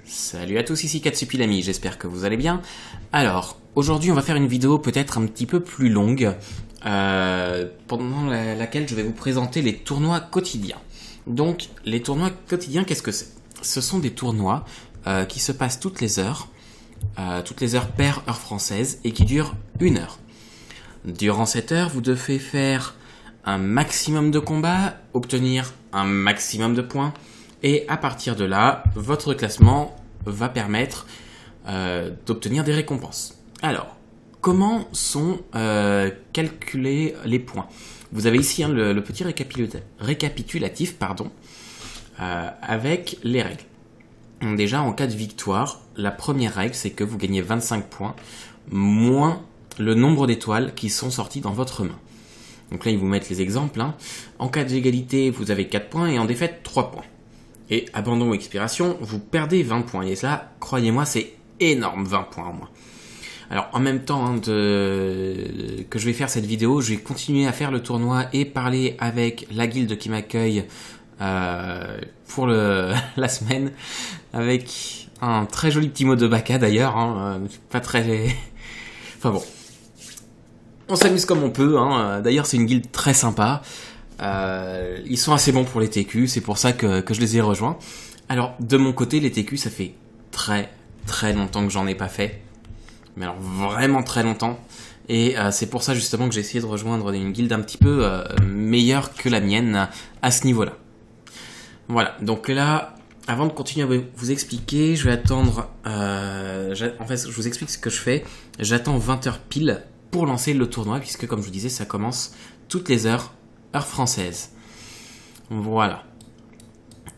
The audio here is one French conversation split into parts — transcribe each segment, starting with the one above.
Salut à tous, ici Katsupilami, j'espère que vous allez bien. Alors, aujourd'hui on va faire une vidéo peut-être un petit peu plus longue, pendant laquelle je vais vous présenter les tournois quotidiens. Donc, les tournois quotidiens, qu'est-ce que c'est? Ce sont des tournois qui se passent toutes les heures paire heure française, et qui durent 1 heure. Durant cette heure, vous devez faire un maximum de combats, obtenir un maximum de points, et à partir de là, votre classement va permettre d'obtenir des récompenses. Alors, comment sont calculés les points? Vous avez ici le petit récapitulatif, avec les règles. Donc déjà, en cas de victoire, la première règle, c'est que vous gagnez 25 points, moins le nombre d'étoiles qui sont sorties dans votre main. Donc là, ils vous mettent les exemples. En cas d'égalité, vous avez 4 points, et en défaite, 3 points. Et abandon ou expiration, vous perdez 20 points. Et ça, croyez-moi, c'est énorme, 20 points en moins. Alors, en même temps que je vais faire cette vidéo, je vais continuer à faire le tournoi et parler avec la guilde qui m'accueille pour la semaine, avec un très joli petit mot de Baka d'ailleurs, pas très... Enfin bon, on s'amuse comme on peut, D'ailleurs c'est une guilde très sympa, ils sont assez bons pour les TQ, c'est pour ça que je les ai rejoints. Alors de mon côté, les TQ, ça fait très très longtemps que j'en ai pas fait, mais alors vraiment très longtemps, et c'est pour ça justement que j'ai essayé de rejoindre une guilde un petit peu meilleure que la mienne à ce niveau-là. Voilà, donc là, avant de continuer à vous expliquer, je vais attendre... en fait, je vous explique ce que je fais. J'attends 20h pile pour lancer le tournoi, puisque comme je vous disais, ça commence toutes les heures, heure française. Voilà.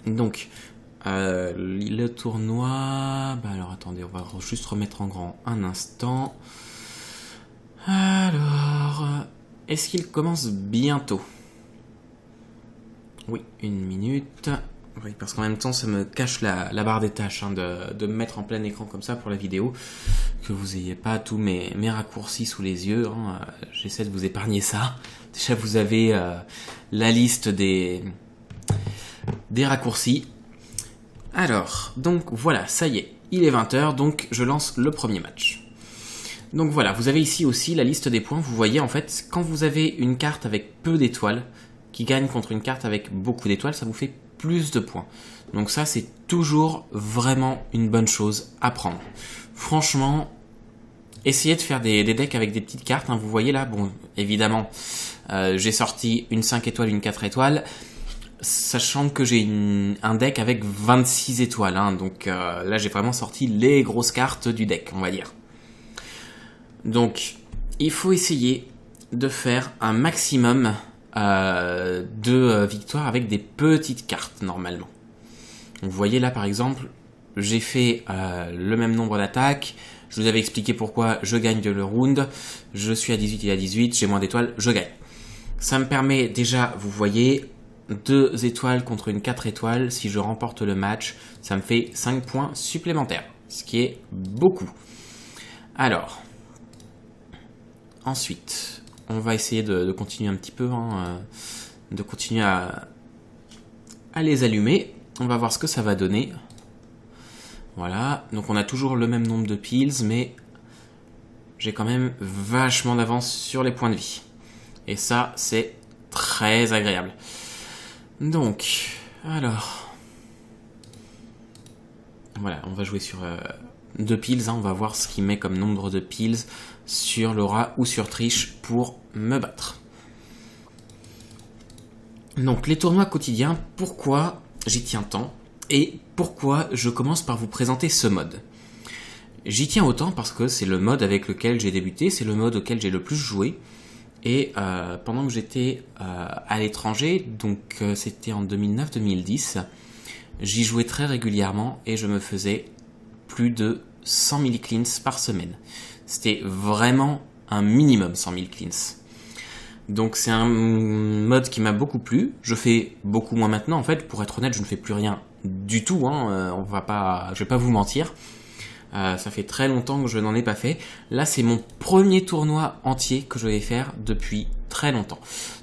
Donc, le tournoi... alors attendez, on va juste remettre en grand un instant. Alors, est-ce qu'il commence bientôt ? Oui, 1 minute. Oui, parce qu'en même temps, ça me cache la barre des tâches de me mettre en plein écran comme ça pour la vidéo. Que vous n'ayez pas tous mes raccourcis sous les yeux. J'essaie de vous épargner ça. Déjà, vous avez la liste des raccourcis. Alors, donc voilà, ça y est. Il est 20h, donc je lance le premier match. Donc voilà, vous avez ici aussi la liste des points. Vous voyez, en fait, quand vous avez une carte avec peu d'étoiles, qui gagne contre une carte avec beaucoup d'étoiles, ça vous fait plus de points. Donc ça, c'est toujours vraiment une bonne chose à prendre. Franchement, essayez de faire des decks avec des petites cartes. Vous voyez là, bon, évidemment, j'ai sorti une 5 étoiles, une 4 étoiles, sachant que j'ai un deck avec 26 étoiles. Donc là, j'ai vraiment sorti les grosses cartes du deck, on va dire. Donc, il faut essayer de faire un maximum de victoires avec des petites cartes normalement. Donc, vous voyez là par exemple, j'ai fait le même nombre d'attaques, je vous avais expliqué pourquoi je gagne de le round, je suis à 18, il est à 18, j'ai moins d'étoiles, je gagne. Ça me permet déjà, vous voyez, 2 étoiles contre une 4 étoiles, si je remporte le match, ça me fait 5 points supplémentaires, ce qui est beaucoup. Alors, ensuite, on va essayer de continuer un petit peu, de continuer à les allumer. On va voir ce que ça va donner. Voilà, donc on a toujours le même nombre de pills, mais j'ai quand même vachement d'avance sur les points de vie. Et ça, c'est très agréable. Donc, alors... Voilà, on va jouer sur 2 pills, on va voir ce qu'il met comme nombre de pills sur l'aura ou sur triche pour me battre. Donc les tournois quotidiens, pourquoi j'y tiens tant et pourquoi je commence par vous présenter ce mode. J'y tiens autant parce que c'est le mode avec lequel j'ai débuté, c'est le mode auquel j'ai le plus joué, et pendant que j'étais à l'étranger, donc c'était en 2009-2010, j'y jouais très régulièrement et je me faisais plus de 100 000 cleans par semaine. C'était vraiment un minimum 100 000 cleans. Donc c'est un mode qui m'a beaucoup plu. Je fais beaucoup moins maintenant. En fait, pour être honnête, je ne fais plus rien du tout. Je vais pas vous mentir. Ça fait très longtemps que je n'en ai pas fait. Là, c'est mon premier tournoi entier que je vais faire depuis très longtemps.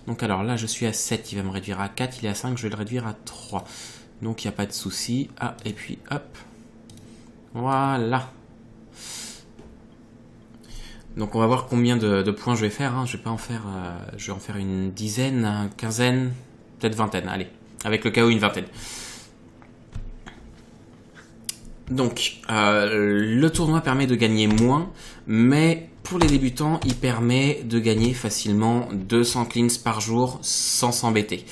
Donc alors là, je suis à 7. Il va me réduire à 4. Il est à 5. Je vais le réduire à 3. Donc il n'y a pas de souci. Ah, et puis hop. Voilà. Donc on va voir combien de points je vais faire. Hein. Je vais pas en faire, je vais en faire une dizaine, une quinzaine, peut-être vingtaine. Allez, avec le KO une vingtaine. Donc le tournoi permet de gagner moins, mais pour les débutants, il permet de gagner facilement 200 cleans par jour sans s'embêter.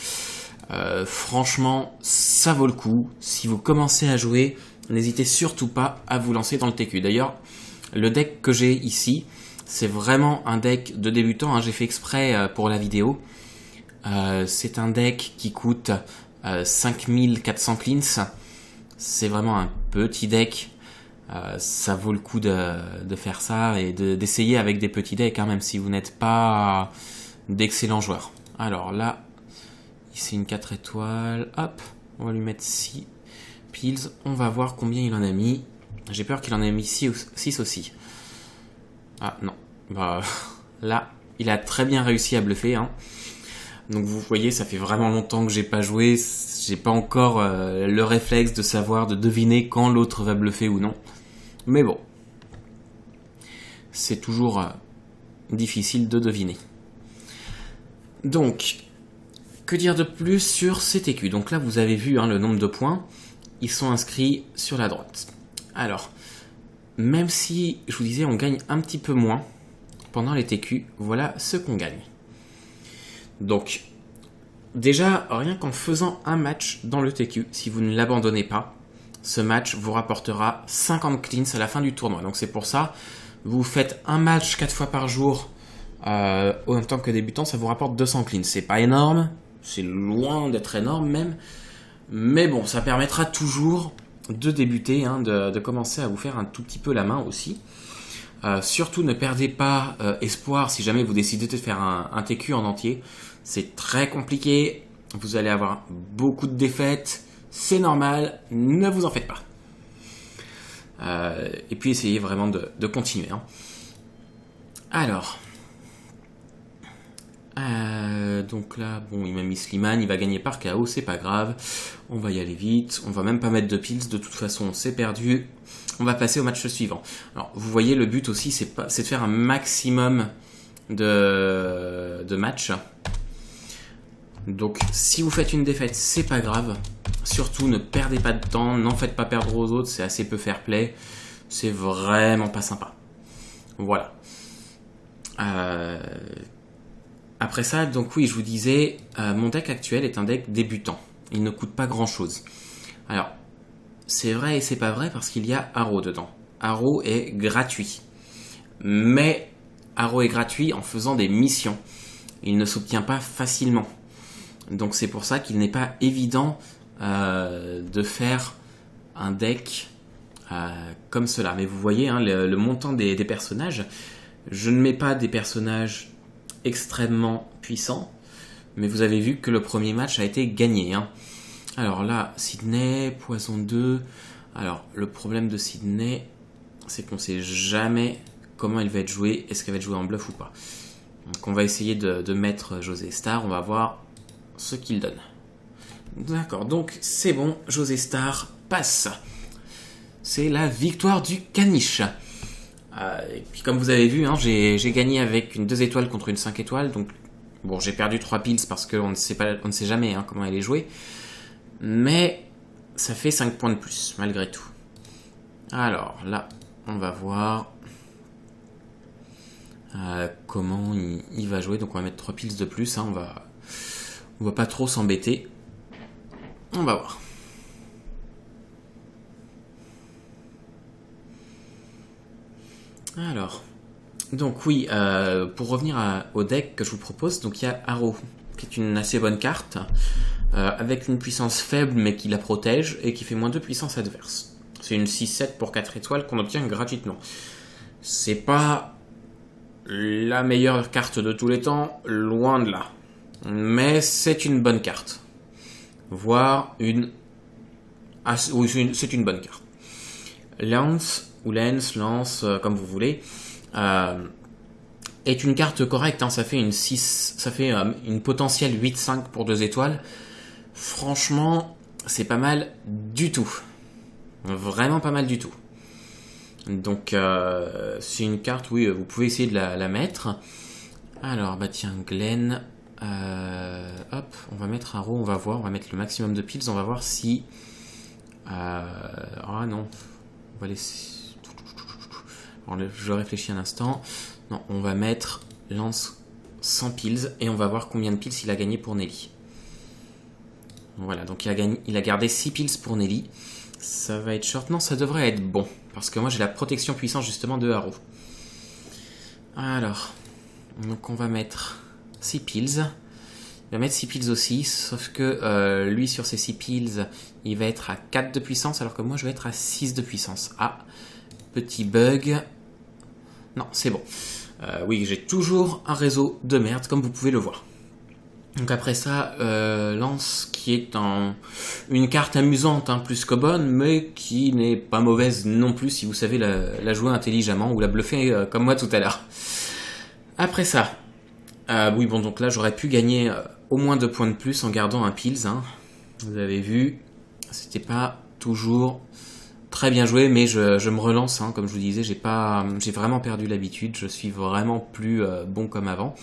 Franchement, ça vaut le coup. Si vous commencez à jouer, n'hésitez surtout pas à vous lancer dans le TQ. D'ailleurs, le deck que j'ai ici, c'est vraiment un deck de débutant, hein. J'ai fait exprès pour la vidéo. C'est un deck qui coûte 5400 cleans. C'est vraiment un petit deck. Ça vaut le coup de faire ça et d'essayer avec des petits decks, hein, même si vous n'êtes pas d'excellents joueurs. Alors là, ici une 4 étoiles. Hop, on va lui mettre 6 piles. On va voir combien il en a mis. J'ai peur qu'il en ait mis 6 aussi. Ah non, bah là, il a très bien réussi à bluffer, hein. Donc vous voyez, ça fait vraiment longtemps que j'ai pas joué, j'ai pas encore le réflexe de savoir, de deviner quand l'autre va bluffer ou non. Mais bon, c'est toujours difficile de deviner. Donc, que dire de plus sur CTQ? Donc là, vous avez vu, hein, le nombre de points, ils sont inscrits sur la droite. Alors, même si, je vous disais, on gagne un petit peu moins pendant les TQ, voilà ce qu'on gagne. Donc, déjà, rien qu'en faisant un match dans le TQ, si vous ne l'abandonnez pas, ce match vous rapportera 50 cleans à la fin du tournoi. Donc c'est pour ça, vous faites un match 4 fois par jour en tant que débutant, ça vous rapporte 200 cleans. C'est pas énorme, c'est loin d'être énorme même, mais bon, ça permettra toujours de débuter, hein, de commencer à vous faire un tout petit peu la main aussi. Surtout ne perdez pas espoir si jamais vous décidez de faire un TQ en entier. C'est très compliqué, vous allez avoir beaucoup de défaites, c'est normal, ne vous en faites pas. Et puis essayez vraiment de continuer, hein. Alors, donc là, bon, il m'a mis Slimane, il va gagner par KO, c'est pas grave. On va y aller vite, on va même pas mettre de piles, de toute façon c'est perdu. On va passer au match suivant. Alors, vous voyez, le but aussi, c'est de faire un maximum de matchs. Donc, si vous faites une défaite, c'est pas grave. Surtout, ne perdez pas de temps, n'en faites pas perdre aux autres, c'est assez peu fair play. C'est vraiment pas sympa. Voilà. Après ça, donc oui, je vous disais, mon deck actuel est un deck débutant. Il ne coûte pas grand chose. Alors, c'est vrai et c'est pas vrai parce qu'il y a Arrow dedans. Arrow est gratuit. Mais Arrow est gratuit en faisant des missions. Il ne s'obtient pas facilement. Donc c'est pour ça qu'il n'est pas évident de faire un deck comme cela. Mais vous voyez, hein, le montant des personnages. Je ne mets pas des personnages extrêmement puissants. Mais vous avez vu que le premier match a été gagné, hein. Alors là, Sydney, Poison 2. Alors, le problème de Sydney, c'est qu'on ne sait jamais comment elle va être jouée. Est-ce qu'elle va être jouée en bluff ou pas? Donc, on va essayer de mettre José Star. On va voir ce qu'il donne. D'accord, donc c'est bon. José Star passe. C'est la victoire du caniche. Et puis, comme vous avez vu, hein, j'ai gagné avec une 2 étoiles contre une 5 étoiles. Donc, bon, j'ai perdu 3 piles parce qu'on ne sait jamais, hein, comment elle est jouée. Mais ça fait 5 points de plus, malgré tout. Alors, là, on va voir comment il va jouer. Donc, on va mettre 3 piles de plus, hein. On va pas trop s'embêter. On va voir. Alors, donc oui, pour revenir au deck que je vous propose, donc il y a Arrow, qui est une assez bonne carte, avec une puissance faible mais qui la protège et qui fait moins de puissance adverse. C'est une 6-7 pour 4 étoiles qu'on obtient gratuitement. C'est pas la meilleure carte de tous les temps, loin de là. Mais c'est une bonne carte. Voire une... Ah, oui, c'est une bonne carte. Lance, ou Lance, comme vous voulez, est une carte correcte, hein. Ça fait une 6, ça fait une potentielle 8-5 pour 2 étoiles. Franchement, c'est pas mal du tout. Vraiment pas mal du tout. Donc c'est une carte, oui, vous pouvez essayer de la mettre. Alors bah tiens, Glenn, hop, on va mettre un row, on va voir, on va mettre le maximum de piles, on va voir si... ah non, on va laisser... Alors, je réfléchis un instant. Non, on va mettre lance 100 piles et on va voir combien de piles il a gagné pour Nelly. Voilà, donc il a gardé 6 piles pour Nelly. Ça va être short. Non, ça devrait être bon. Parce que moi, j'ai la protection puissance, justement, de Haro. Alors, donc on va mettre 6 piles. Il va mettre 6 piles aussi. Sauf que lui, sur ses 6 piles, il va être à 4 de puissance. Alors que moi, je vais être à 6 de puissance. Ah, petit bug. Non, c'est bon. Oui, j'ai toujours un réseau de merde, comme vous pouvez le voir. Donc après ça, Lance, qui est une carte amusante, hein, plus que bonne, mais qui n'est pas mauvaise non plus si vous savez la jouer intelligemment ou la bluffer comme moi tout à l'heure. Après ça, oui bon donc là j'aurais pu gagner au moins 2 points de plus en gardant un Pils. Hein. Vous avez vu, c'était pas toujours très bien joué, mais je me relance, hein, comme je vous disais, j'ai vraiment perdu l'habitude, je suis vraiment plus bon comme avant.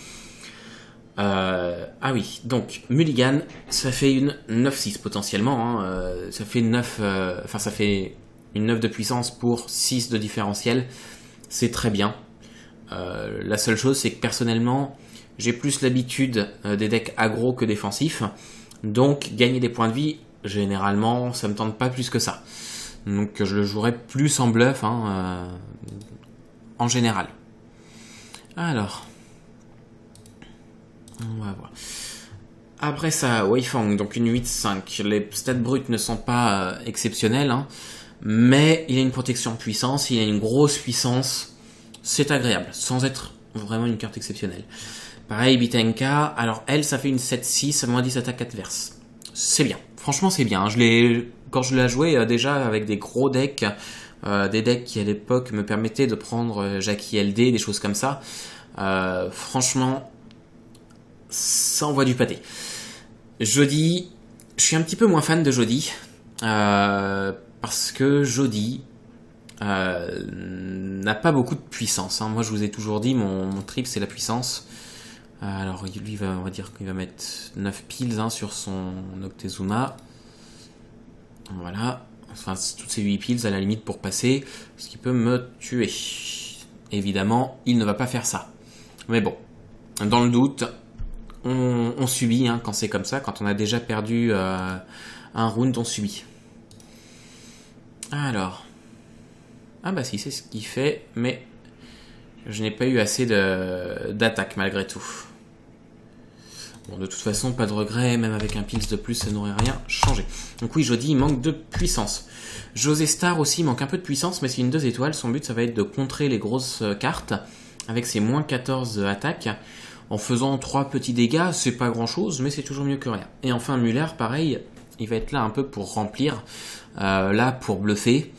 Ah oui, donc Mulligan, ça fait une 9-6 potentiellement, hein, ça fait 9, ça fait une 9 de puissance pour 6 de différentiel, c'est très bien. La seule chose, c'est que personnellement, j'ai plus l'habitude des decks aggro que défensifs, donc gagner des points de vie, généralement, ça me tente pas plus que ça. Donc je le jouerai plus en bluff, hein, en général. Alors... on va voir. Après ça, Weifang, donc une 8-5. Les stats brutes ne sont pas exceptionnels, hein, mais il a une protection de puissance, il a une grosse puissance, c'est agréable, sans être vraiment une carte exceptionnelle. Pareil, Bitenka, alors elle, ça fait une 7-6, moins 10 attaques adverses. C'est bien, franchement c'est bien. Quand je l'ai joué déjà avec des gros decks, des decks qui à l'époque me permettaient de prendre Jackie LD, des choses comme ça, franchement... ça envoie du pâté. Jody, je suis un petit peu moins fan de Jody, parce que Jody n'a pas beaucoup de puissance. Hein. Moi, je vous ai toujours dit, mon trip, c'est la puissance. Alors, lui, on va dire qu'il va mettre 9 piles, hein, sur son Noctezuma. Voilà. Enfin, toutes ces 8 piles, à la limite, pour passer, ce qui peut me tuer. Évidemment, il ne va pas faire ça. Mais bon, dans le doute... On subit, hein, quand c'est comme ça, quand on a déjà perdu un round, on subit. Alors. Ah bah si, c'est ce qu'il fait, mais je n'ai pas eu assez d'attaque malgré tout. Bon, de toute façon, pas de regret, même avec un Pils de plus, ça n'aurait rien changé. Donc oui, Jody, il manque de puissance. José Star aussi manque un peu de puissance, mais c'est une 2 étoiles. Son but, ça va être de contrer les grosses cartes, avec ses moins 14 attaques. En faisant 3 petits dégâts, c'est pas grand chose, mais c'est toujours mieux que rien. Et enfin Muller, pareil, il va être là un peu pour remplir, là pour bluffer.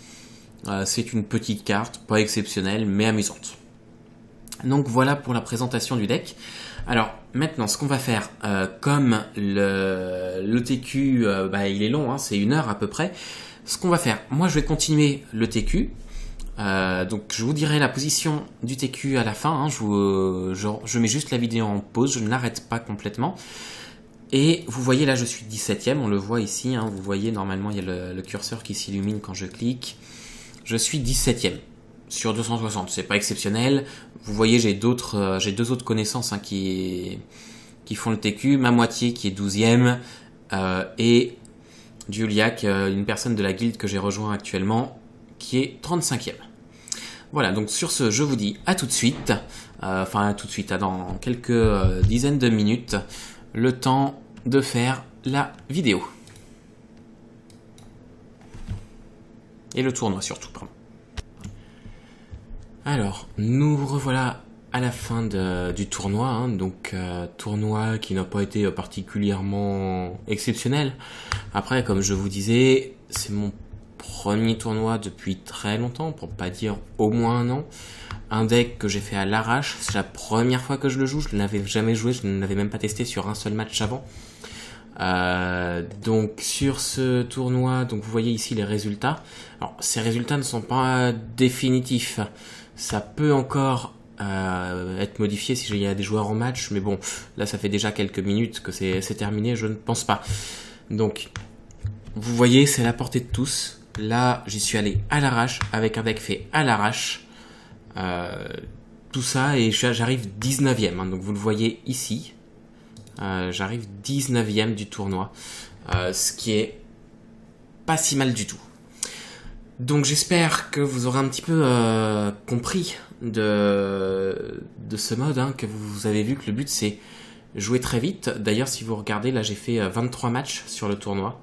C'est une petite carte, pas exceptionnelle, mais amusante. Donc voilà pour la présentation du deck. Alors maintenant, ce qu'on va faire, comme le TQ, il est long, hein, c'est 1 heure à peu près. Ce qu'on va faire, moi je vais continuer le TQ. Donc je vous dirai la position du TQ à la fin, hein. Je mets juste la vidéo en pause, je ne l'arrête pas complètement. Et vous voyez là je suis 17ème, on le voit ici, hein. Vous voyez normalement il y a le curseur qui s'illumine quand je clique. Je suis 17ème sur 260, c'est pas exceptionnel. Vous voyez j'ai 2 autres connaissances, hein, qui font le TQ, ma moitié qui est 12ème, et Juliac, une personne de la guilde que j'ai rejoint actuellement, qui est 35ème. Voilà, donc sur ce, je vous dis à tout de suite, dans quelques dizaines de minutes, le temps de faire la vidéo. Et le tournoi surtout, pardon. Alors, nous revoilà à la fin du tournoi, hein, donc tournoi qui n'a pas été particulièrement exceptionnel. Après, comme je vous disais, c'est mon premier tournoi depuis très longtemps, pour pas dire au moins 1 an. Un deck que j'ai fait à l'arrache, c'est la première fois que je le joue, je ne l'avais jamais joué, je ne l'avais même pas testé sur un seul match avant. Donc sur ce tournoi, donc vous voyez ici les résultats. Alors ces résultats ne sont pas définitifs. Ça peut encore être modifié si il y a des joueurs en match, mais bon, là ça fait déjà quelques minutes que c'est terminé, je ne pense pas. Donc vous voyez, c'est à la portée de tous. Là, j'y suis allé à l'arrache, avec un deck fait à l'arrache. Tout ça, et j'arrive 19ème, hein, donc vous le voyez ici. J'arrive 19ème du tournoi, ce qui est pas si mal du tout. Donc j'espère que vous aurez un petit peu compris de ce mode, hein, que vous avez vu que le but c'est jouer très vite. D'ailleurs, si vous regardez, là j'ai fait 23 matchs sur le tournoi.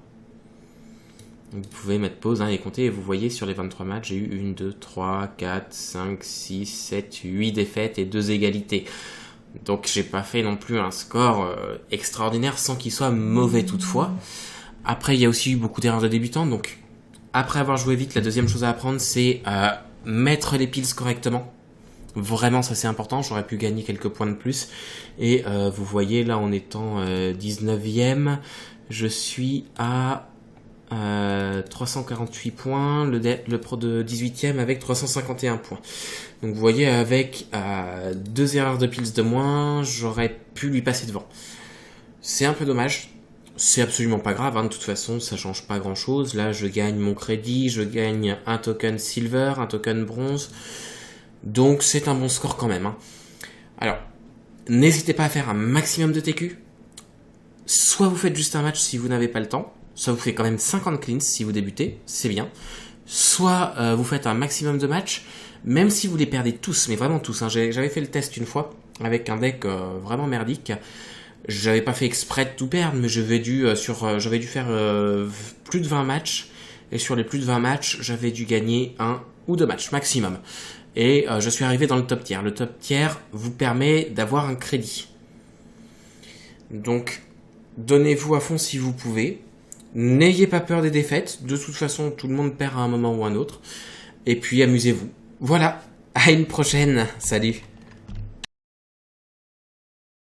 Vous pouvez mettre pause, hein, et compter, et vous voyez sur les 23 matchs, j'ai eu 1, 2, 3, 4, 5, 6, 7, 8 défaites et 2 égalités. Donc j'ai pas fait non plus un score extraordinaire sans qu'il soit mauvais toutefois. Après, il y a aussi eu beaucoup d'erreurs de débutants, donc après avoir joué vite, la deuxième chose à apprendre, c'est mettre les piles correctement. Vraiment, ça c'est important, j'aurais pu gagner quelques points de plus. Et vous voyez, là en étant 19ème, je suis à 348 points, le pro de 18ème avec 351 points. Donc vous voyez, avec 2 erreurs de piles de moins, j'aurais pu lui passer devant. C'est un peu dommage, c'est absolument pas grave, hein, de toute façon ça change pas grand chose. Là je gagne mon crédit, je gagne un token silver, un token bronze, donc c'est un bon score quand même, hein. Alors, n'hésitez pas à faire un maximum de TQ, soit vous faites juste un match si vous n'avez pas le temps, soit vous faites quand même 50 cleans si vous débutez, c'est bien. Soit vous faites un maximum de matchs, même si vous les perdez tous, mais vraiment tous, hein. J'avais fait le test une fois avec un deck vraiment merdique. J'avais pas fait exprès de tout perdre, mais j'avais dû faire plus de 20 matchs. Et sur les plus de 20 matchs, j'avais dû gagner 1 ou 2 matchs maximum. Et je suis arrivé dans le top tier. Le top tier vous permet d'avoir un crédit. Donc, donnez-vous à fond si vous pouvez. N'ayez pas peur des défaites. De toute façon, tout le monde perd à un moment ou un autre. Et puis, amusez-vous. Voilà. À une prochaine. Salut.